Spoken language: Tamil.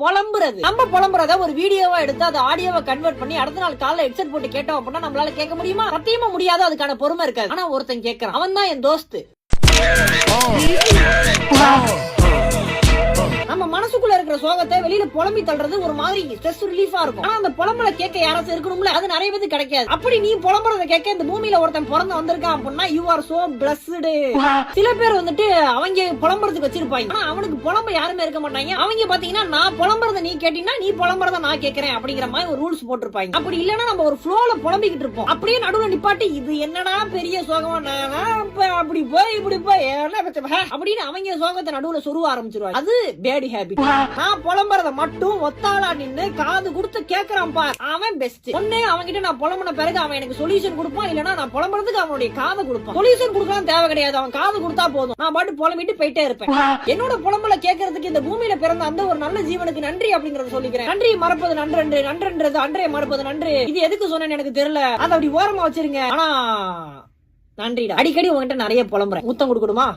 புலம்புறது. நம்ம புலம்புறத ஒரு வீடியோவா எடுத்து அதை ஆடியோவை கன்வெர்ட் பண்ணி அடுத்த நாள் காலைல ஹெட்செட் போட்டு கேட்டோம் அப்படின்னா நம்மளால கேட்க முடியுமா? சத்தியமா முடியாது. அதுக்கான பொறுமை இருக்காது. ஆனா ஒருத்தன் கேட்கறான், அவன் தான் என் தோஸ்து. நம்ம மனசுக்குள்ள இருக்கிற சோகத்தை வெளியில புலம்பி தள்ளுறது ஒரு மாதிரி ஸ்ட்ரெஸ் ரிலீஃபா இருக்கும். ஆனா அந்த புலம்பல கேட்க யாராச்சும் இருக்கணும்ல, அது நிறைய பேருக்கு கிடைக்காது. அப்படி நீ புலம்புறத கேட்க இந்த பூமியில ஒருத்தன் பிறந்து வந்திருக்கான் அப்படின்னா யூ ஆர் சோ பிளஸ்டு. சில பேர் வந்துட்டு அவங்க புலம்புறதுக்கு வச்சிருப்பாங்க, ஆனா அவனுக்கு புலம்ப யாருமே இருக்க மாட்டாங்க. அவங்க பாத்தீங்கன்னா நான் புலம்புறத நீ கேட்டீங்கன்னா நீ புலம்புறத நான் கேட்கிறேன் அப்படிங்கிற மாதிரி ஒரு ரூல்ஸ் போட்டிருப்பாங்க. அப்படி இல்லன்னா நம்ம ஒரு ஃப்ளோல புலம்பிக்கிட்டு இருப்போம். அப்படியே நடுவுல நிப்பாட்டி இது என்னடா பெரிய சோகமா அப்படி போய் இப்படி போய் அப்படின்னு அவங்க சோகத்தை நடுவுல சொருவ ஆரம்பிச்சிருவாங்க. அது பேட் ஹேபிட். நான் புலம்புறத மட்டும் ஒத்தாளா நின்னு காது கொடுத்து கேக்குறான் பார், அவன் பெஸ்ட். ஒண்ணு அவன்கிட்ட நான் புலம்புன பிறகு அவன் எனக்கு சொல்யூஷன் கொடுப்பான், இல்லனா நான் புலம்புறதுக்கு அவனுடைய காதை கொடுப்பான். சொல்யூஷன் கொடுக்கலாம் தேவை கிடையாது, அவன் காது கொடுத்தா போதும். நான் பாட்டு புலம்பிட்டு போயிட்டே இருப்பேன். என்னோட புலம்பல கேட்கறதுக்கு இந்த பூமியில பிறந்த அந்த ஒரு நல்ல ஜீவனுக்கு நன்றி அப்படிங்கறத சொல்லிக்கிறேன். நன்றி மறப்பது நன்றன்று, நன்றன்றது அன்றே மறப்பது நன்று. இது எதுக்கு சொன்னேன்னு எனக்கு தெரியல, அதை அப்படி ஓரமா வச்சிருங்க. ஆனா நன்றிடா. அடிக்கடி உங்ககிட்ட நிறைய புலம்புறேன். முத்தம் கொடுக்கணுமா?